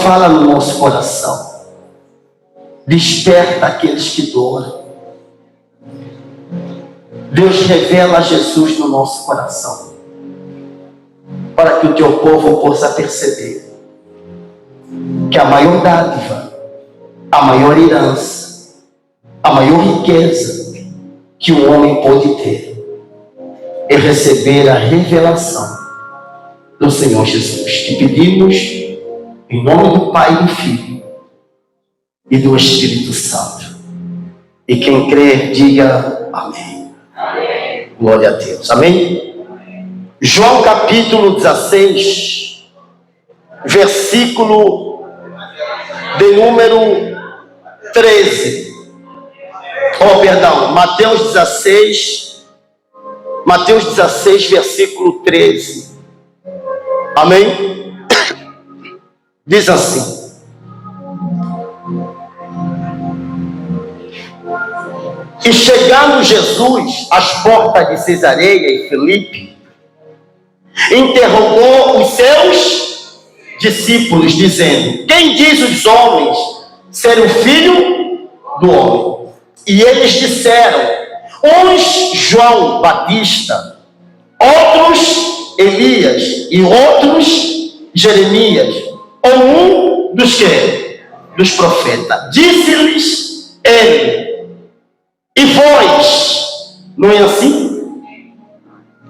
fala no nosso coração. Desperta aqueles que dormem. Deus revela Jesus no nosso coração, para que o teu povo possa perceber que a maior dádiva, a maior herança, a maior riqueza que o homem pode ter é receber a revelação do Senhor Jesus, que pedimos em nome do Pai, do Filho e do Espírito Santo. E quem crer, diga amém. Amém. Glória a Deus. Amém? João capítulo 16, versículo de número 13. Mateus 16, versículo 13. Amém? Diz assim: e chegando Jesus às portas de Cesareia e Filipe, interrogou os seus discípulos, dizendo: quem diz os homens ser o Filho do Homem? E eles disseram: uns João Batista, outros Elias e outros Jeremias, ou um dos que? Dos profetas. Disse-lhes ele: e vós, não é assim?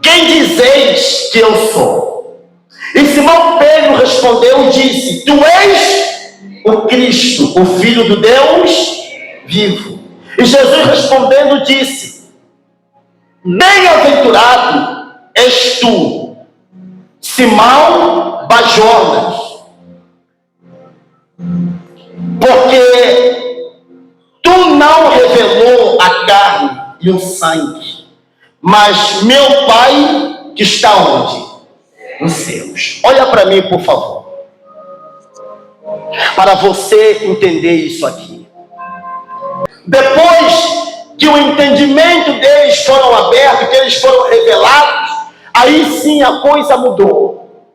Quem dizeis que eu sou? E Simão Pedro respondeu e disse: tu és o Cristo, o Filho do Deus vivo. E Jesus respondendo disse: bem-aventurado és tu, Simão Bar-Jonas, porque tu não revelou a carne e o sangue, mas meu Pai que está onde? Nos céus. Olha para mim, por favor, para você entender isso aqui. Depois que o entendimento deles foram abertos, que eles foram revelados, aí sim a coisa mudou.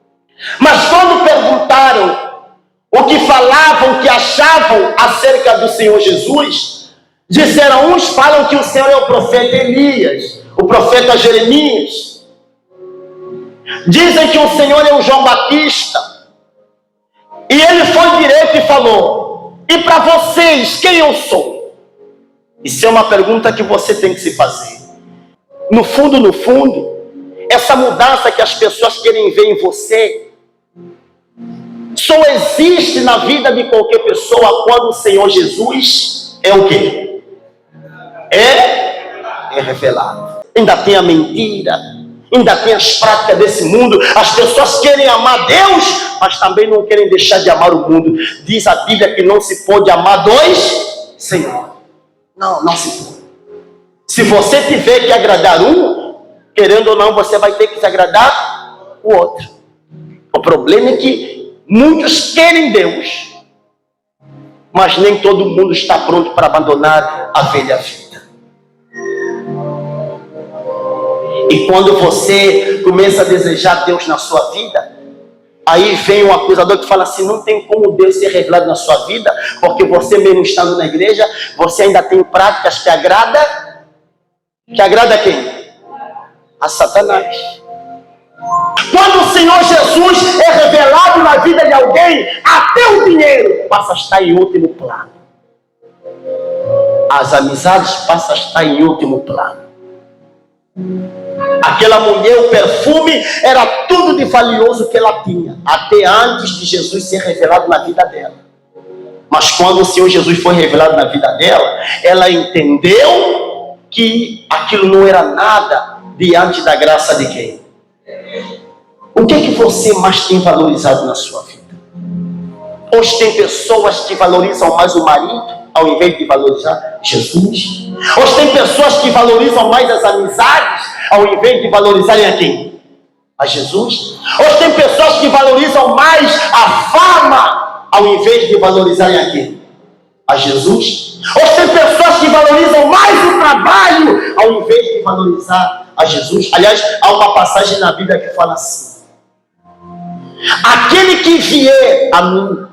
Mas quando perguntaram o que falavam, o que achavam acerca do Senhor Jesus, disseram: uns falam que o Senhor é o profeta Elias, o profeta Jeremias. Dizem que o Senhor é o João Batista. E ele foi direto e falou: e para vocês, quem eu sou? Isso é uma pergunta que você tem que se fazer. No fundo, essa mudança que as pessoas querem ver em você só existe na vida de qualquer pessoa quando o Senhor Jesus é o quê? É revelado. Ainda tem a mentira, ainda tem as práticas desse mundo. As pessoas querem amar Deus, mas também não querem deixar de amar o mundo. Diz a Bíblia que não se pode amar dois senhores. Não se pode. Se você tiver que agradar um, querendo ou não, você vai ter que se agradar o outro. O problema é que muitos querem Deus, mas nem todo mundo está pronto para abandonar a velha vida. E quando você começa a desejar Deus na sua vida, aí vem um acusador que fala assim: não tem como Deus ser revelado na sua vida, porque você mesmo estando na igreja, você ainda tem práticas que agrada quem? A Satanás. Quando o Senhor Jesus é revelado na vida de alguém, até o dinheiro passa a estar em último plano. As amizades passam a estar em último plano. Aquela mulher, o perfume era tudo de valioso que ela tinha, até antes de Jesus ser revelado na vida dela. Mas quando o Senhor Jesus foi revelado na vida dela, ela entendeu que aquilo não era nada diante da graça de quem? O que é que você mais tem valorizado na sua vida? Hoje tem pessoas que valorizam mais o marido ao invés de valorizar Jesus. Hoje tem pessoas que valorizam mais as amizades ao invés de valorizarem a quem? A Jesus. Hoje tem pessoas que valorizam mais a fama ao invés de valorizarem a quem? A Jesus. Hoje tem pessoas que valorizam mais o trabalho ao invés de valorizar a Jesus. Aliás, há uma passagem na Bíblia que fala assim: aquele que vier a mim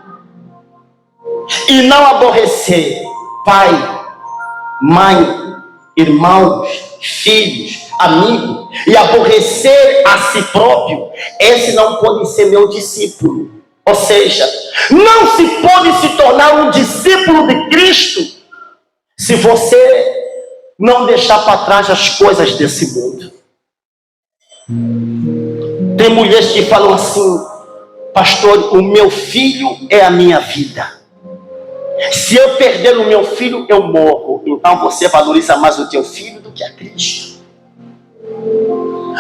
e não aborrecer pai, mãe, irmãos, filhos, amigos, e aborrecer a si próprio, esse não pode ser meu discípulo. Ou seja, não se pode se tornar um discípulo de Cristo se você não deixar para trás as coisas desse mundo. Tem mulheres que falam assim: pastor, o meu filho é a minha vida. Se eu perder o meu filho, eu morro. Então você valoriza mais o teu filho do que a Cristo.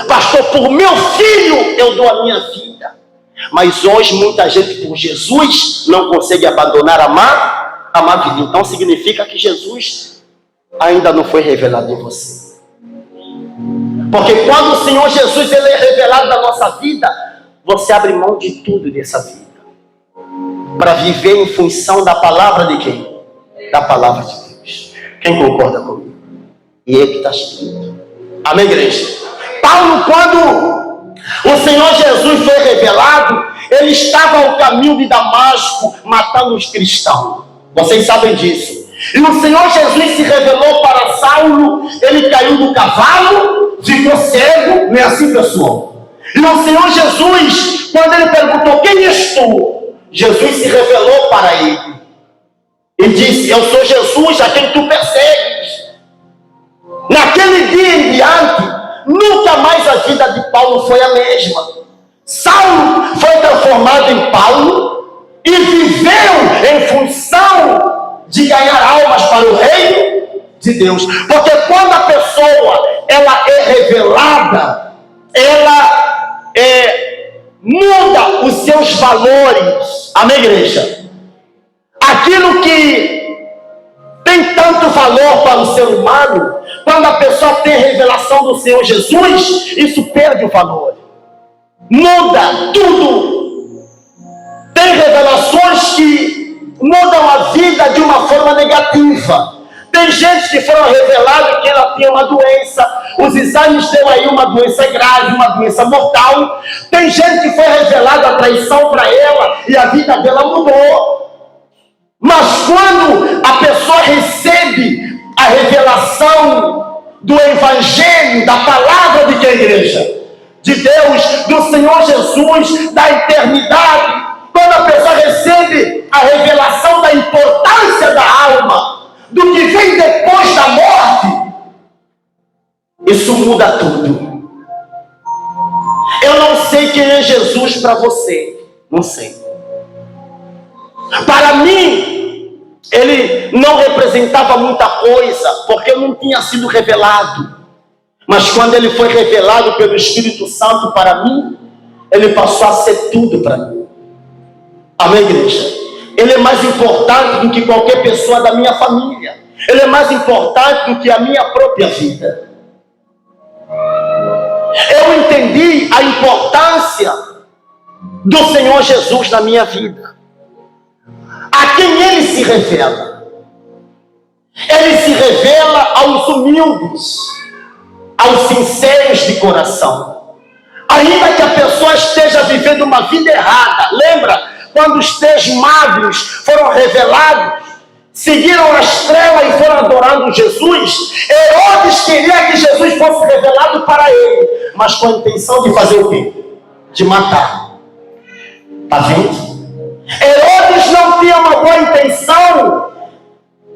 Pastor, por meu filho eu dou a minha vida. Mas hoje muita gente por Jesus não consegue abandonar a vida. Então significa que Jesus ainda não foi revelado em você. Porque quando o Senhor Jesus ele é revelado na nossa vida, você abre mão de tudo dessa vida para viver em função da palavra de quem? Da palavra de Deus. Quem concorda comigo? E ele está escrito. Amém, igreja? Paulo, quando o Senhor Jesus foi revelado, ele estava ao caminho de Damasco, matando os cristãos. Vocês sabem disso. E o Senhor Jesus se revelou para Saulo, ele caiu do cavalo, ficou cego, não é assim, pessoal? E o Senhor Jesus, quando ele perguntou: quem és tu? Jesus se revelou para ele e disse: eu sou Jesus, a quem tu persegues. Naquele dia em diante, nunca mais a vida de Paulo foi a mesma. Saulo foi transformado em Paulo e viveu em função de ganhar almas para o reino de Deus. Porque quando a pessoa ela é revelada, ela muda os seus valores. Amém, igreja? Aquilo que tem tanto valor para o ser humano, quando a pessoa tem a revelação do Senhor Jesus, isso perde o valor. Muda tudo. Tem revelações que mudam a vida de uma forma negativa. Tem gente que foram revelados que ela tinha uma doença, os exames deu aí uma doença grave, uma doença mortal. Tem gente que foi revelada a traição para ela e a vida dela mudou. Mas quando a pessoa recebe a revelação do Evangelho, da palavra de que a igreja? De Deus, do Senhor Jesus, da eternidade, quando a pessoa recebe a revelação da importância da alma, do que vem depois da morte, isso muda tudo. Eu não sei quem é Jesus para você, não sei. Para mim, ele não representava muita coisa, porque não tinha sido revelado. Mas quando ele foi revelado pelo Espírito Santo para mim, ele passou a ser tudo para mim. Amém, igreja? Ele é mais importante do que qualquer pessoa da minha família. Ele é mais importante do que a minha própria vida. Eu entendi a importância do Senhor Jesus na minha vida. A quem ele se revela? Ele se revela aos humildes, aos sinceros de coração. Ainda que a pessoa esteja vivendo uma vida errada. Lembra quando os 3 magos foram revelados, seguiram a estrela e foram adorando Jesus? Herodes queria que Jesus fosse revelado para ele, mas com a intenção de fazer o quê? De matar. Está vendo? Herodes não tinha uma boa intenção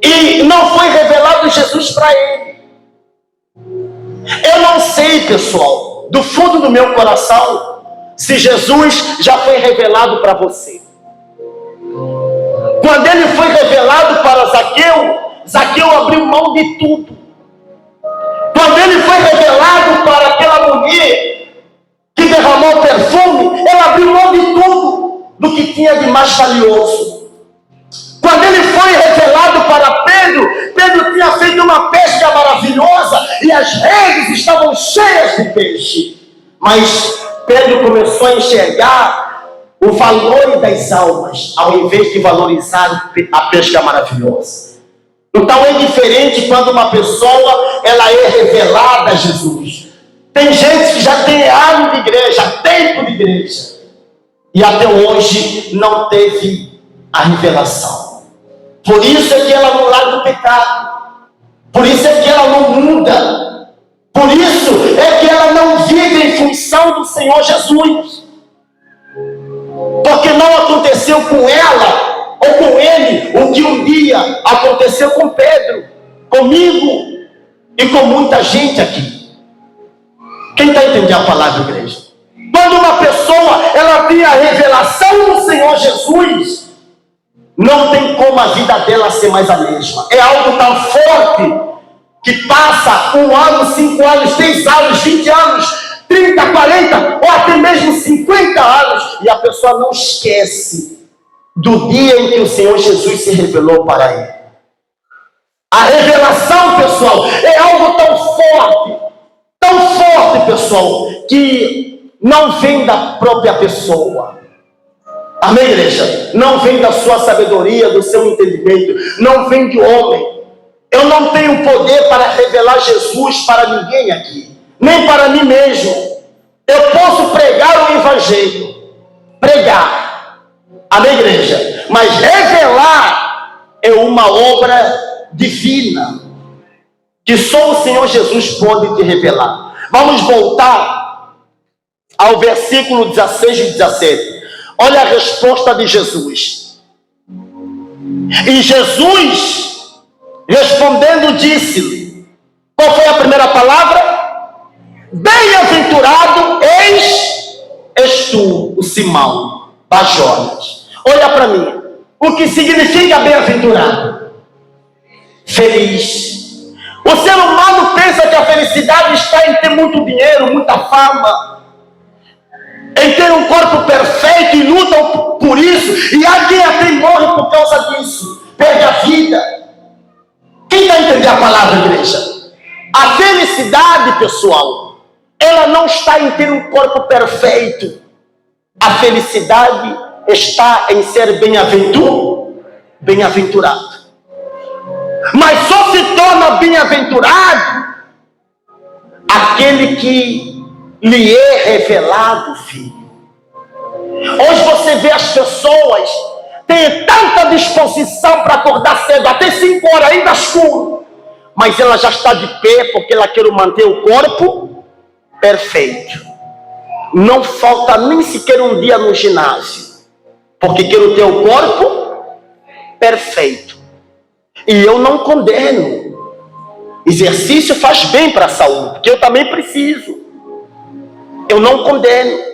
e não foi revelado Jesus para ele. Eu não sei, pessoal, do fundo do meu coração, se Jesus já foi revelado para você. Quando ele foi revelado para Zaqueu, Zaqueu abriu mão de tudo. Quando ele foi revelado para aquela mulher que derramou perfume, ela abriu mão de tudo do que tinha de mais valioso. Quando ele foi revelado para Pedro, Pedro tinha feito uma pesca maravilhosa e as redes estavam cheias de peixe. Mas Pedro começou a enxergar o valor das almas, ao invés de valorizar a pesca maravilhosa. Então é diferente quando uma pessoa ela é revelada a Jesus. Tem gente que já tem ano de igreja, tempo de igreja, e até hoje não teve a revelação. Por isso é que ela não larga o pecado. Por isso é que ela não muda. Por isso é que ela não vive em função do Senhor Jesus. Porque não aconteceu com ela ou com ele o que um dia aconteceu com Pedro, comigo e com muita gente aqui. Quem está entendendo a palavra, igreja? Quando uma pessoa ela tem a revelação do Senhor Jesus, não tem como a vida dela ser mais a mesma. É algo tão forte que passa 1 ano, 5 anos, 10 anos, 20 anos, 30, 40 ou até mesmo 50 anos, e a pessoa não esquece do dia em que o Senhor Jesus se revelou para ele. A revelação, pessoal, é algo tão forte, pessoal, que não vem da própria pessoa. Amém, igreja? Não vem da sua sabedoria, do seu entendimento, não vem de homem. Eu não tenho poder para revelar Jesus para ninguém aqui, nem para mim mesmo. Eu posso pregar o evangelho, pregar, amém, igreja? Mas revelar é uma obra divina, que só o Senhor Jesus pode te revelar. Vamos voltar ao versículo 16 e 17. Olha a resposta de Jesus. E Jesus, respondendo, disse-lhe, qual foi a primeira palavra? Bem-aventurado és tu, o Simão Bajonas. Olha para mim, o que significa bem-aventurado? Feliz. O ser humano pensa que a felicidade está em ter muito dinheiro, muita fama, em ter um corpo perfeito, e lutam por isso, e há quem até morre por causa disso, perde a vida. Quem está entendendo a palavra, igreja? A felicidade, pessoal, ela não está em ter um corpo perfeito. A felicidade está em ser bem-aventurado. Mas só se torna bem-aventurado aquele que lhe é revelado, filho. Hoje você vê as pessoas têm tanta disposição para acordar cedo, até 5 horas, ainda escuro, mas ela já está de pé porque ela quer manter o corpo perfeito. Não falta nem sequer um dia no ginásio, porque quer ter o corpo perfeito. E eu não condeno. Exercício faz bem para a saúde, porque eu também preciso. Eu não condeno.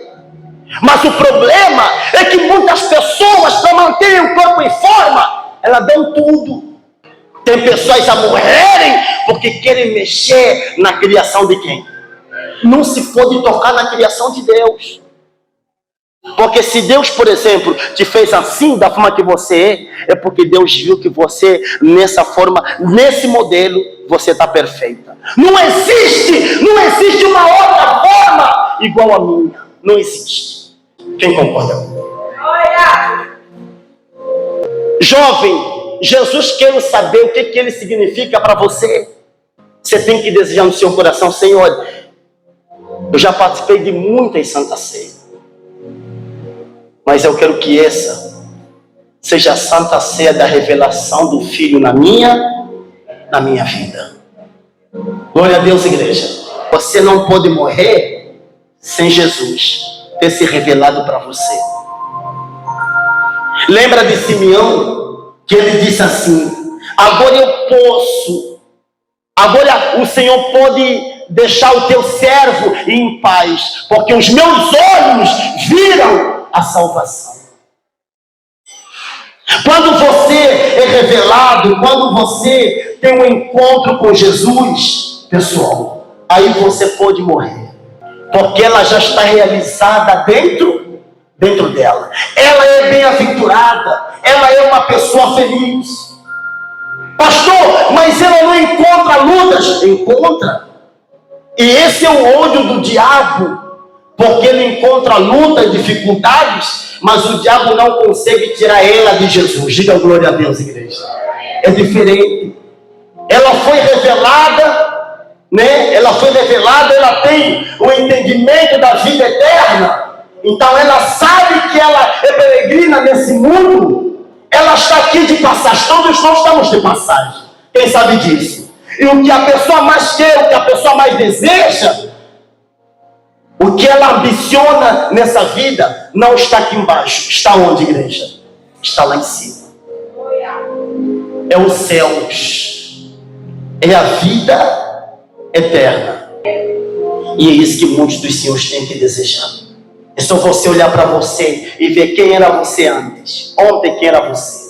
Mas o problema é que muitas pessoas, para manterem o corpo em forma, elas dão tudo. Tem pessoas a morrerem porque querem mexer na criação de quem? Não se pode tocar na criação de Deus. Porque se Deus, por exemplo, te fez assim, da forma que você é porque Deus viu que você, nessa forma, nesse modelo, você está perfeita. Não existe uma outra forma igual a minha. Não existe. Quem concorda? Jovem, Jesus quer saber o que ele significa para você. Você tem que desejar no seu coração, Senhor, eu já participei de muitas Santa Ceia, mas eu quero que essa seja a Santa Ceia da revelação do Filho na minha vida. Glória a Deus, igreja. Você não pode morrer sem Jesus ter se revelado para você. Lembra de Simeão, que ele disse assim: agora eu posso, agora o Senhor pode deixar o teu servo em paz, porque os meus olhos viram a salvação. Quando você é revelado, quando você tem um encontro com Jesus, pessoal, aí você pode morrer, porque ela já está realizada dentro dela. Ela é bem-aventurada, ela é uma pessoa feliz. Pastor, mas ela não encontra lutas? Encontra. E esse é o ódio do diabo, porque ele encontra lutas, dificuldades, mas o diabo não consegue tirar ela de Jesus. Diga glória a Deus, igreja. É diferente. Ela foi revelada, né? Ela tem o entendimento da vida eterna. Então ela sabe que ela é peregrina nesse mundo. Ela está aqui aqui de passagem, todos nós estamos de passagem. Quem sabe disso? E o que a pessoa mais quer, o que a pessoa mais deseja, o que ela ambiciona nessa vida, não está aqui embaixo. Está onde, igreja? Está lá em cima. É os céus. É a vida eterna. E é isso que muitos dos senhores têm que desejar. É só você olhar para você e ver quem era você antes. Ontem quem era você.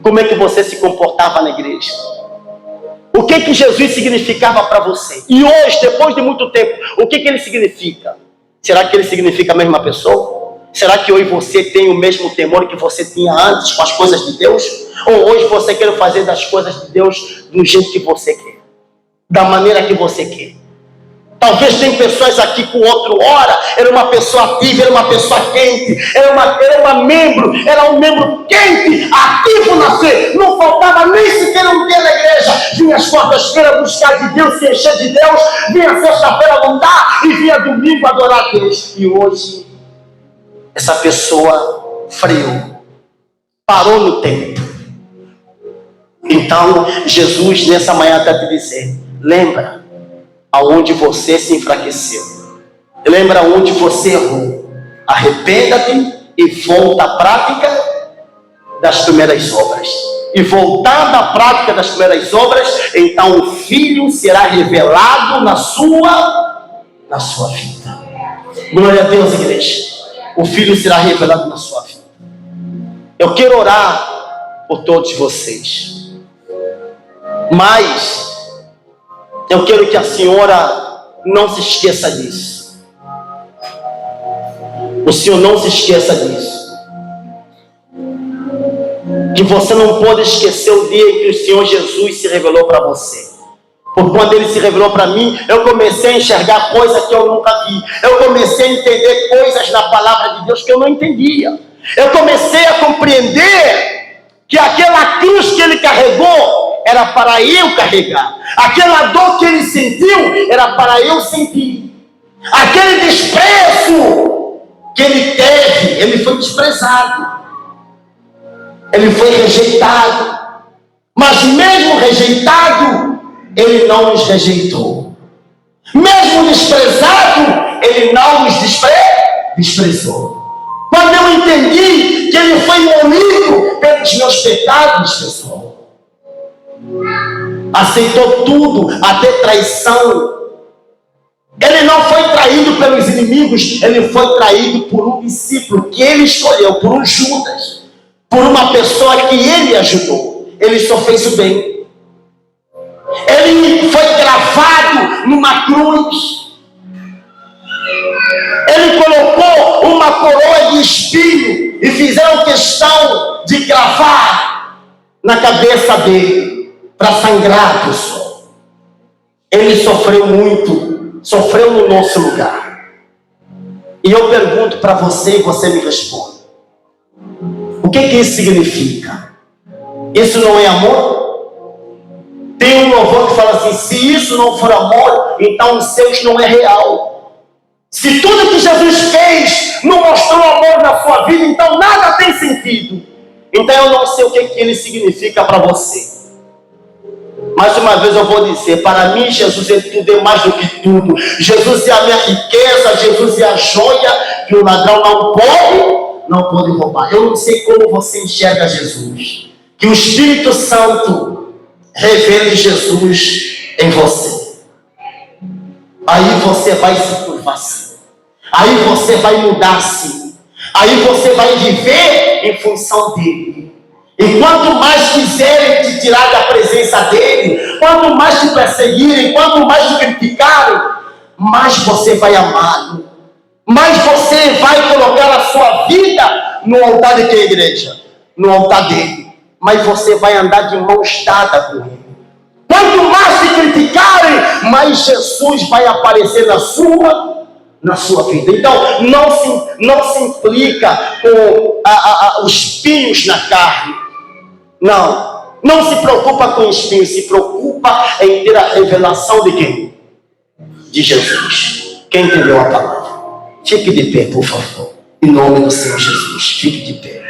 Como é que você se comportava na igreja? O que Jesus significava para você? E hoje, depois de muito tempo, o que ele significa? Será que ele significa a mesma pessoa? Será que hoje você tem o mesmo temor que você tinha antes com as coisas de Deus? Ou hoje você quer fazer das coisas de Deus do jeito que você quer? Da maneira que você quer? Talvez tem pessoas aqui que o outro ora, era uma pessoa ativa, era uma pessoa quente, era um membro quente, ativo na fé, não faltava nem sequer um dia na igreja, vinha às quartas-feiras buscar de Deus, se encher de Deus, vinha sexta-feira lutar e vinha domingo adorar a Deus. E hoje, essa pessoa freou, parou no tempo. Então, Jesus nessa manhã está te dizendo, lembra aonde você se enfraqueceu. Lembra onde você errou. Arrependa-te e volta à prática das primeiras obras. E voltando à prática das primeiras obras, então o Filho será revelado na sua vida. Glória a Deus, igreja. O Filho será revelado na sua vida. Eu quero orar por todos vocês. Mas eu quero que a senhora não se esqueça disso. O senhor não se esqueça disso. Que você não pode esquecer o dia em que o Senhor Jesus se revelou para você. Porque quando ele se revelou para mim, eu comecei a enxergar coisas que eu nunca vi. Eu comecei a entender coisas na palavra de Deus que eu não entendia. Eu comecei a compreender que aquela cruz que ele carregou era para eu carregar. Aquela dor que ele sentiu era para eu sentir. Aquele desprezo que ele teve, ele foi desprezado. Ele foi rejeitado. Mas mesmo rejeitado, ele não nos rejeitou. Mesmo desprezado, ele não nos desprezou. Quando eu entendi que ele foi moído pelos meus pecados, pessoal, aceitou tudo, até traição. Ele não foi traído pelos inimigos, ele foi traído por um discípulo que ele escolheu, por um Judas, por uma pessoa que ele ajudou. Ele só fez o bem. Ele foi gravado numa cruz. Ele colocou uma coroa de espinho e fizeram questão de gravar na cabeça dele para sangrar, pessoal. Ele sofreu muito, sofreu no nosso lugar. E eu pergunto para você e você me responde: o que isso significa? Isso não é amor? Tem um louvor que fala assim: se isso não for amor, então os seus não é real. Se tudo que Jesus fez não mostrou amor na sua vida, então nada tem sentido. Então eu não sei o que ele significa para você. Mais uma vez eu vou dizer, para mim Jesus é tudo, é mais do que tudo. Jesus é a minha riqueza, Jesus é a joia que o ladrão não pode roubar. Eu não sei como você enxerga Jesus. Que o Espírito Santo revele Jesus em você. Aí você vai se curvar sim. Aí você vai mudar sim. Aí você vai viver em função dele. E quanto mais quiserem te tirar da presença dele, quanto mais te perseguirem, quanto mais te criticarem, mais você vai amá-lo. Mais você vai colocar a sua vida no altar de que igreja? No altar dele. Mas você vai andar de mãos dadas com ele. Quanto mais te criticarem, mais Jesus vai aparecer na sua vida. Então, não se implica com os espinhos na carne. Não se preocupa com espinhos, se preocupa em ter a revelação de quem? De Jesus. Quem entendeu a palavra? Fique de pé, por favor. Em nome do Senhor Jesus, fique de pé.